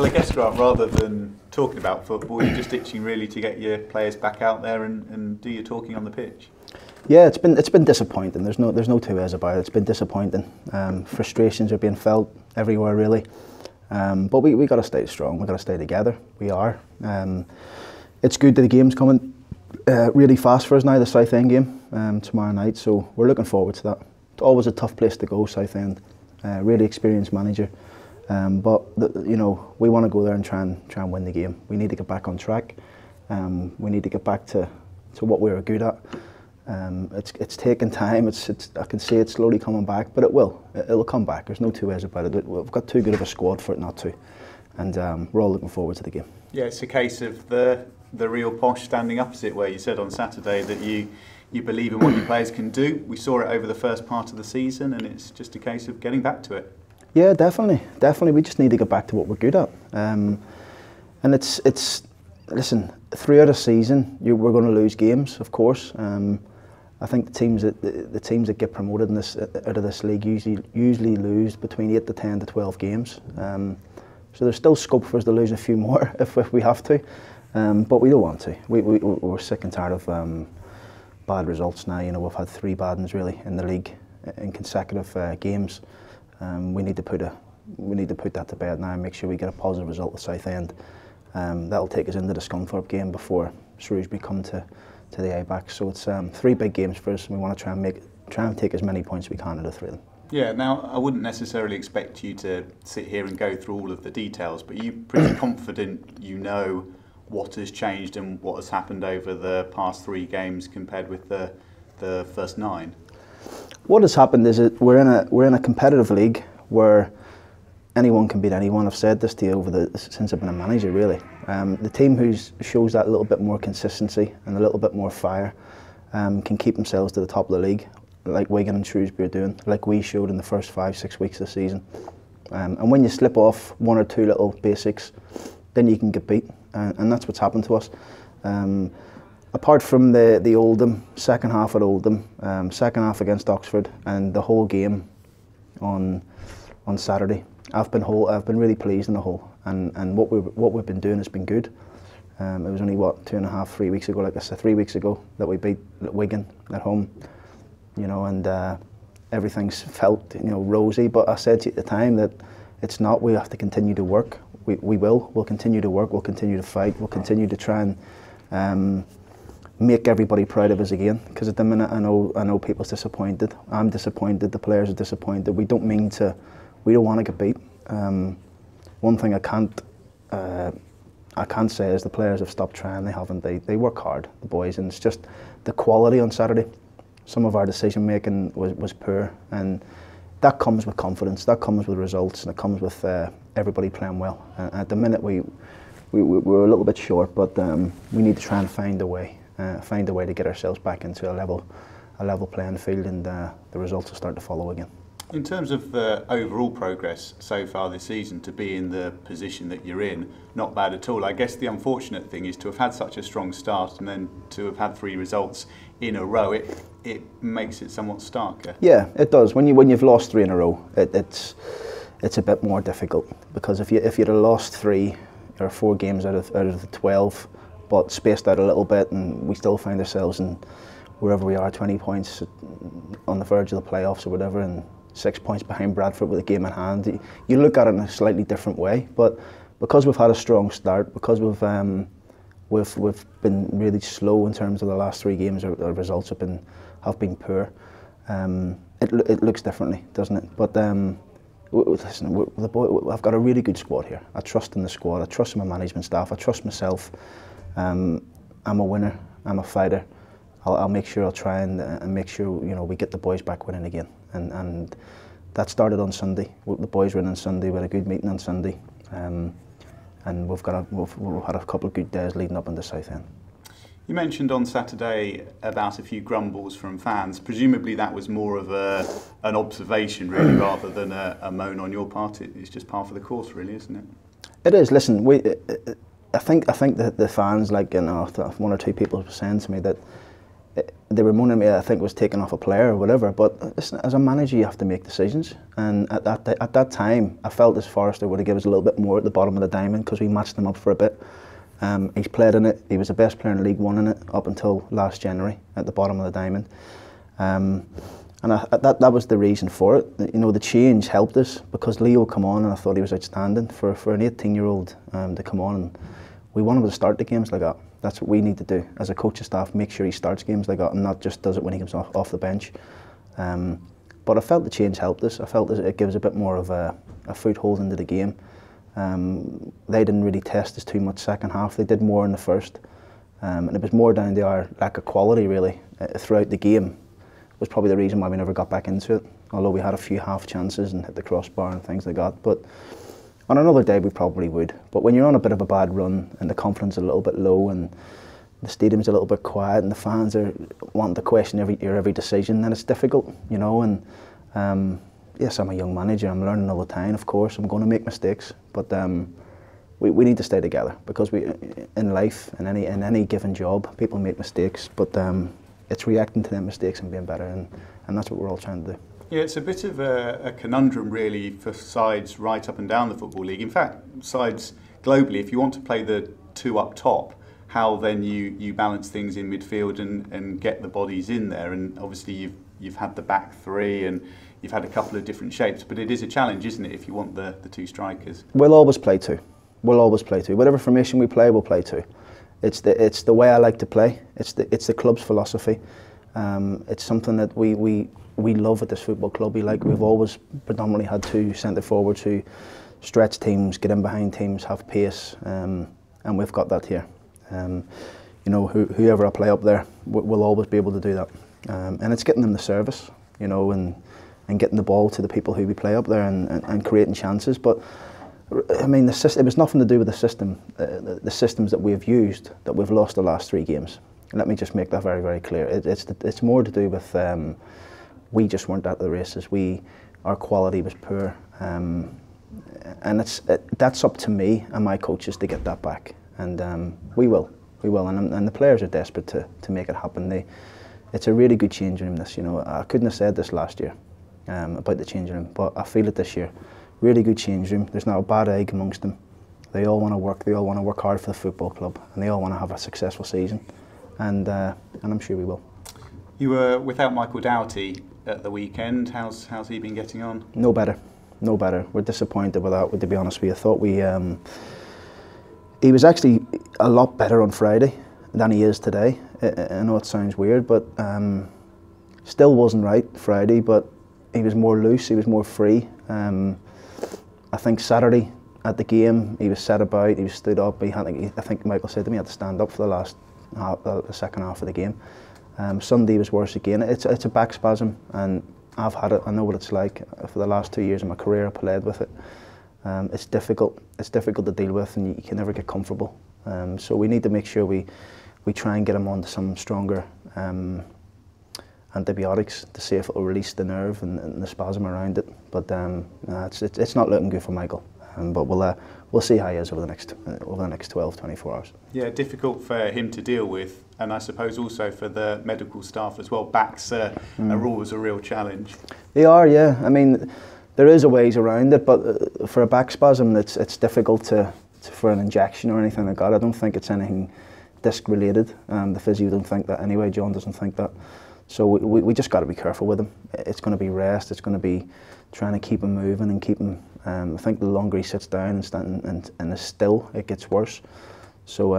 Well, I guess, Grant, rather than talking about football, you're just itching really to get your players back out there and do your talking on the pitch. Yeah, it's been disappointing. There's no two ways about it. It's been disappointing. Frustrations are being felt everywhere, really. But we got to stay strong. We got to stay together. We are. It's good that the game's coming really fast for us now. The Southend game tomorrow night. So we're looking forward to that. It's always a tough place to go, Southend. Really experienced manager. But you know, we want to go there and try and win the game. We need to get back on track. We need to get back to what we were good at. It's taking time. I can see it slowly coming back, but it'll come back. There's no two ways about it. We've got too good of a squad for it not to, and we're all looking forward to the game. Yeah, it's a case of the real posh standing up, is it? Where you said on Saturday that you believe in what your players can do. We saw it over the first part of the season, and it's just a case of getting back to it. Yeah, definitely. We just need to get back to what we're good at. And it's listen, throughout a season, we're going to lose games, of course. I think the teams that get promoted in out of this league usually lose between 8 to 10 to 12 games. So there's still scope for us to lose a few more if we have to, but we don't want to. We're sick and tired of bad results now. You know, we've had 3 bad ones really in the league in consecutive games. We need to put that to bed now and make sure we get a positive result at Southend. That'll take us into the Scunthorpe game before Shrewsbury come to the Ibach. So it's 3 big games for us, and we want to try and take as many points as we can out of 3 of them. Yeah, now I wouldn't necessarily expect you to sit here and go through all of the details, but you're pretty confident you know what has changed and what has happened over the past 3 games compared with the first 9. What has happened is that we're in a competitive league where anyone can beat anyone. I've said this to you since I've been a manager, really. The team who shows that little bit more consistency and a little bit more fire can keep themselves to the top of the league, like Wigan and Shrewsbury are doing, like we showed in the first 5-6 weeks of the season. And when you slip off 1 or 2 little basics, then you can get beat, and that's what's happened to us. Apart from the Oldham, second half at Oldham, second half against Oxford, and the whole game on Saturday, I've been really pleased in the whole, and what we've been doing has been good. It was only 2.5, 3 weeks ago, like I said, 3 weeks ago that we beat Wigan at home, you know, and everything's felt, you know, rosy. But I said to you at the time that it's not. We have to continue to work. We'll continue to work. We'll continue to fight. We'll continue to try and make everybody proud of us again. Because at the minute, I know people's disappointed. I'm disappointed. The players are disappointed. We don't want to get beat. One thing I can't say is the players have stopped trying. They haven't. They work hard, the boys, and it's just the quality on Saturday. Some of our decision making was poor, and that comes with confidence. That comes with results, and it comes with everybody playing well. At the minute, we're a little bit short, but we need to try and find a way to get ourselves back into a level playing field, and the results will start to follow again. In terms of the overall progress so far this season, to be in the position that you're in, not bad at all. I guess the unfortunate thing is to have had such a strong start and then to have had 3 results in a row. It makes it somewhat starker. Yeah, it does. When you've lost 3 in a row, it's a bit more difficult, because if you'd have lost 3 or 4 games out of the 12, but spaced out a little bit, and we still find ourselves in wherever we are, 20 points on the verge of the playoffs or whatever, and 6 points behind Bradford with a game in hand, you look at it in a slightly different way. But because we've had a strong start, because we've been really slow in terms of the last 3 games, our results have been poor. It looks differently, doesn't it? But listen, I've got a really good squad here. I trust in the squad. I trust my management staff. I trust myself. I'm a winner. I'm a fighter. I'll make sure I'll try and make sure, you know, we get the boys back winning again. And that started on Sunday. The boys were in on Sunday. We had a good meeting on Sunday, and we've had a couple of good days leading up into Southend. You mentioned on Saturday about a few grumbles from fans. Presumably that was more of an observation, really, rather than a moan on your part. It's just par for the course, really, isn't it? It is. Listen, I think that the fans, like, you know, 1 or 2 people were saying to me that they were moaning at me, I think, was taking off a player or whatever, but listen, as a manager you have to make decisions, and at that time I felt as Forrester would have given us a little bit more at the bottom of the diamond because we matched them up for a bit. He's played in it, he was the best player in League One in it up until last January at the bottom of the diamond. And that was the reason for it. You know, the change helped us because Leo come on and I thought he was outstanding for an 18-year-old to come on. And we want him to start the games like that. That's what we need to do as a coaching staff, make sure he starts games like that and not just does it when he comes off the bench. But I felt the change helped us. I felt that it gives a bit more of a foothold into the game. They didn't really test us too much second half. They did more in the first. And it was more down to our lack of quality really throughout the game. Was probably the reason why we never got back into it, although we had a few half chances and hit the crossbar and things like that. But on another day we probably would. But when you're on a bit of a bad run and the confidence is a little bit low and the stadium's a little bit quiet and the fans are wanting to question your every decision, then it's difficult, you know. And yes, I'm a young manager, I'm learning all the time, of course, I'm going to make mistakes, but we need to stay together because in life, in any given job, people make mistakes, but it's reacting to them mistakes and being better, and that's what we're all trying to do. Yeah, it's a bit of a conundrum really for sides right up and down the Football League. In fact, sides globally, if you want to play the two up top, how then you balance things in midfield and get the bodies in there. And obviously you've had the back three and you've had a couple of different shapes, but it is a challenge, isn't it, if you want the two strikers? We'll always play two. We'll always play two. Whatever formation we play, we'll play two. It's the way I like to play. It's the club's philosophy. It's something that we love at this football club. We've always predominantly had two centre forwards who stretch teams, get in behind teams, have pace, and we've got that here. You know, whoever I play up there, will always be able to do that. And it's getting them the service, you know, and getting the ball to the people who we play up there and creating chances. But I mean, the system, it was nothing to do with the system, the systems that we've used, that we've lost the last 3 games. Let me just make that very, very clear. It's more to do with we just weren't at the races. Our quality was poor, and that's up to me and my coaches to get that back, and we will, and the players are desperate to make it happen. It's a really good changing room. This, you know, I couldn't have said this last year about the changing room, but I feel it this year. Really good change room. There's not a bad egg amongst them. They all want to work. They all want to work hard for the football club, and they all want to have a successful season. And I'm sure we will. You were without Michael Doughty at the weekend. How's he been getting on? No better. We're disappointed with that. To be honest with you, I thought he was actually a lot better on Friday than he is today. I know it sounds weird, but still wasn't right Friday. But he was more loose. He was more free. I think Saturday at the game, he was set about, he was stood up. I think Michael said to me he had to stand up for the second half of the game. Sunday was worse again. It's a back spasm, and I've had it. I know what it's like. For the last 2 years of my career, I played with it. It's difficult. It's difficult to deal with, and you can never get comfortable. So we need to make sure we try and get him onto some stronger antibiotics to see if it will release the nerve and the spasm around it. But it's not looking good for Michael. But we'll see how he is over the next 12, 24 hours. Yeah, difficult for him to deal with, and I suppose also for the medical staff as well. Backs are always a real challenge. They are, yeah. I mean, there is a ways around it, but for a back spasm, it's difficult for an injection or anything like that. I don't think it's anything disc related. The physio don't think that anyway. John doesn't think that. So we just got to be careful with him. It's going to be rest. It's going to be trying to keep him moving and keep him. I think the longer he sits down and is still, it gets worse. So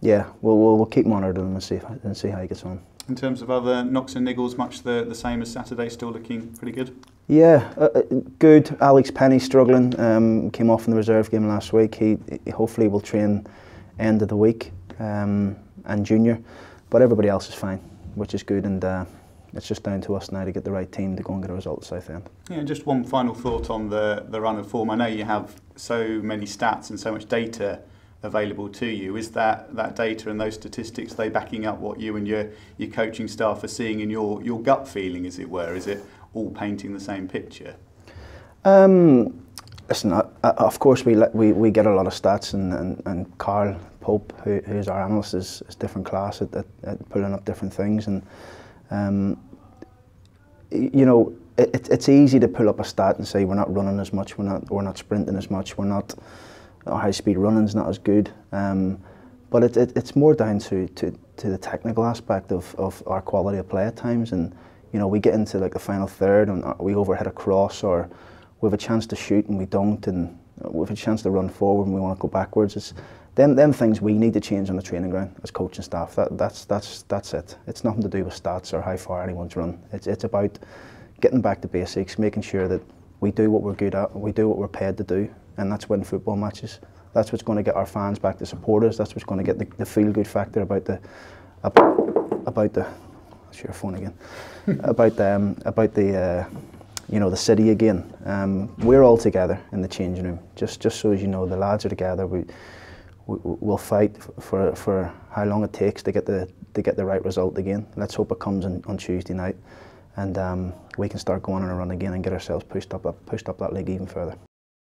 yeah, we'll keep monitoring him and see how he gets on. In terms of other knocks and niggles, much the same as Saturday. Still looking pretty good. Yeah, good. Alex Penny struggling. Came off in the reserve game last week. He hopefully will train end of the week, and Junior, but everybody else is fine, which is good, and it's just down to us now to get the right team to go and get a result at Southend. Yeah, just one final thought on the run of form. I know you have so many stats and so much data available to you. Is that data and those statistics, they backing up what you and your coaching staff are seeing in your gut feeling, as it were? Is it all painting the same picture? Listen, of course we get a lot of stats, and Carl Pope, who's our analyst, is different class at pulling up different things, and you know, it's easy to pull up a stat and say we're not running as much, we're not sprinting as much, our high speed running's not as good, but it's more down to the technical aspect of our quality of play at times. And you know, we get into like the final third and we overhead a cross, or we have a chance to shoot and we don't, and we have a chance to run forward and we want to go backwards. It's them things we need to change on the training ground as coaching staff. That's it. It's nothing to do with stats or how far anyone's run. It's about getting back to basics, making sure that we do what we're good at, we do what we're paid to do, and that's win football matches. That's what's going to get our fans back to support us. That's what's going to get the feel-good factor about the that's your phone again. about the you know, the city again. We're all together in the changing room. Just so as you know, the lads are together. We'll fight for how long it takes to get the right result again. Let's hope it comes on Tuesday night, and we can start going on a run again and get ourselves pushed up that league even further.